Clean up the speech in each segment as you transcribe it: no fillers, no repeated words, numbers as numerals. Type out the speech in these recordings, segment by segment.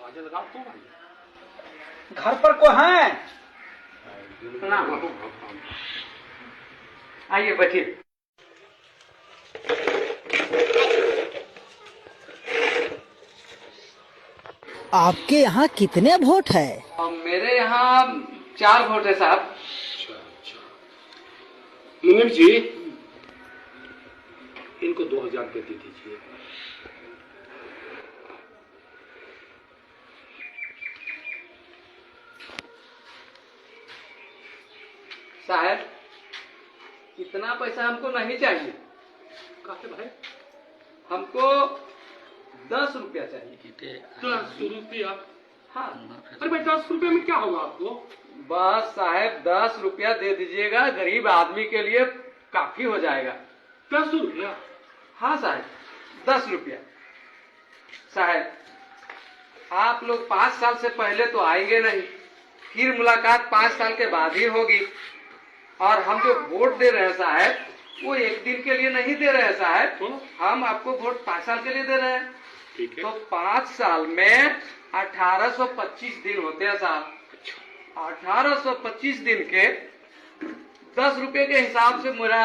आवाज लगाओ तो भाई। घर पर को है? आइए बैठिए। आपके यहाँ कितने वोट है? मेरे यहाँ 4 वोट है साहब। अच्छा। मुनीम जी, इनको 2000 रुपये दे दीजिए। साहब इतना पैसा हमको नहीं चाहिए। काहे भाई? हमको 10 रुपया चाहिए। 10 रुपया? हाँ। अरे भाई 10 रुपये में क्या होगा आपको? बस साहब 10 रुपया दे दीजिएगा, गरीब आदमी के लिए काफी हो जाएगा। 10 रुपया? हाँ साहब 10 रुपया। साहब आप लोग 5 साल से पहले तो आएंगे नहीं, फिर मुलाकात 5 साल के बाद ही होगी। और हम जो वोट दे रहे हैं साहब, वो 1 दिन के लिए नहीं दे रहे हैं साहब, हम आपको वोट 5 साल के लिए दे रहे हैं। ठीक है। तो 5 साल में 1825 दिन होते हैं साहब। 1825 दिन के 10 रुपए के हिसाब से मेरा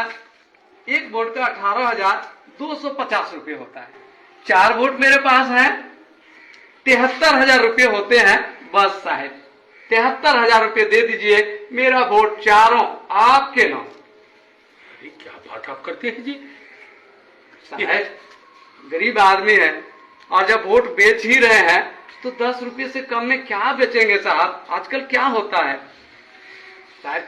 एक वोट का 18,250 रुपये होता है। 4 वोट मेरे पास है, 73,000 रुपये होते हैं। बस साहब 73,000 रुपये दे दीजिए, मेरा वोट चारों आपके नाम। अरे क्या बात आप करते हैं जी? साहब गरीब आदमी है, और जब वोट बेच ही रहे हैं तो 10 रुपये से कम में क्या बेचेंगे साहब? आजकल क्या होता है साहब?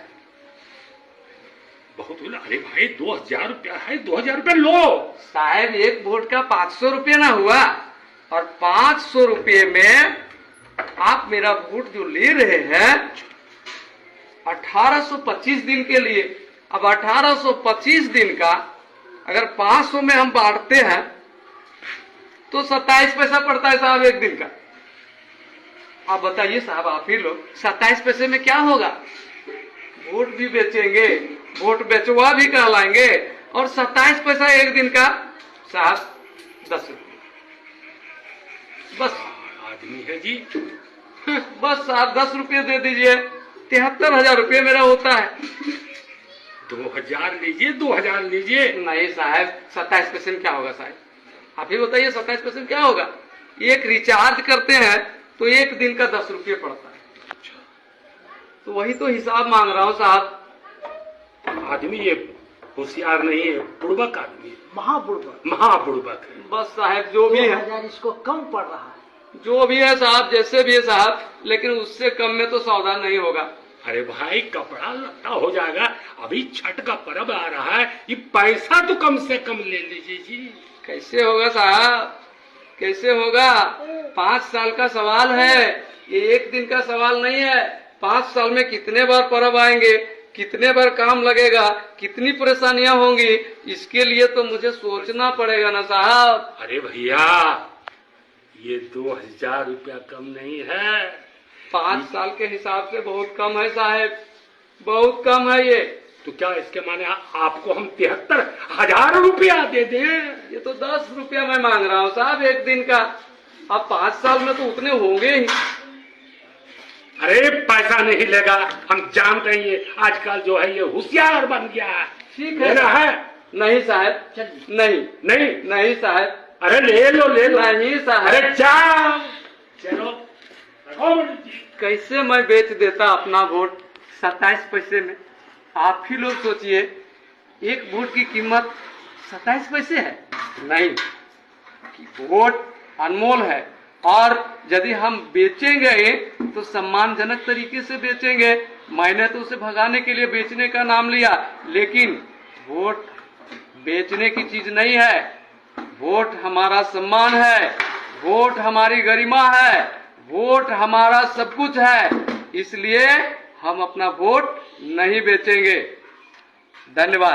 बहुत बोला। अरे भाई 2000 रुपया है, 2000 रुपया लो। साहब एक वोट का 500 रुपये ना हुआ, और 500 रुपये में आप मेरा वोट जो ले रहे हैं 1825 दिन के लिए। अब 1825 दिन का अगर 500 में हम बांटते हैं तो 27 पैसा पड़ता है साहब एक दिन का। आप बताइए साहब, आप ही लोग 27 पैसे में क्या होगा? वोट भी बेचेंगे, वोट बेचवा भी कहलाएंगे, और 27 पैसा एक दिन का साहब 10 रुपये। बस आदमी है जी। बस आप 10 रुपये दे दीजिए, 73,000 रुपये मेरा होता है। 2000 लीजिए, 2000 लीजिए। नहीं साहब 27 पैसे में क्या होगा साहब? आप ही बताइए 27 पैसे में क्या होगा? एक रिचार्ज करते हैं तो एक दिन का 10 रुपये पड़ता है। तो वही तो हिसाब मांग रहा हूँ साहब। आदमी ये होशियार नहीं है, बुड़बक आदमी है, महाबुड़बक। महाबुड़बक है। बस साहब जो भी है, 2000 इसको कम पड़ रहा है। जो भी है साहब, जैसे भी है साहब, लेकिन उससे कम में तो सौदा नहीं होगा। अरे भाई कपड़ा लत्ता हो जाएगा, अभी छठ का पर्व आ रहा है, ये पैसा तो कम से कम ले लीजिए जी। कैसे होगा साहब, कैसे होगा? 5 साल का सवाल है, ये एक दिन का सवाल नहीं है। 5 साल में कितने बार पर्व आएंगे, कितने बार काम लगेगा, कितनी परेशानियां होंगी, इसके लिए तो मुझे सोचना पड़ेगा ना साहब। अरे भैया ये 2000 रुपया कम नहीं है। 5 साल के हिसाब से बहुत कम है साहब, बहुत कम है ये। तो क्या इसके माने आपको हम 73,000 रुपया दे दें? ये तो 10 रुपया मैं मांग रहा हूँ साहब एक दिन का। अब 5 साल में तो उतने होंगे ही। अरे पैसा नहीं लेगा, हम जानते हैं ये आजकल जो है ये होशियार बन गया है। ठीक है लेना है? नहीं साहब, नहीं नहीं नहीं साहब, अरे ले लो ले लो। नहीं साहब। अरे जाओ चलो। कैसे मैं बेच देता अपना वोट 27 पैसे में? आप ही लोग सोचिए, एक वोट की कीमत 27 पैसे है। नहीं, वोट अनमोल है, और यदि हम बेचेंगे तो सम्मानजनक तरीके से बेचेंगे। मैंने तो उसे भगाने के लिए बेचने का नाम लिया, लेकिन वोट बेचने की चीज नहीं है। वोट हमारा सम्मान है, वोट हमारी गरिमा है, वोट हमारा सब कुछ है। इसलिए हम अपना वोट नहीं बेचेंगे। धन्यवाद।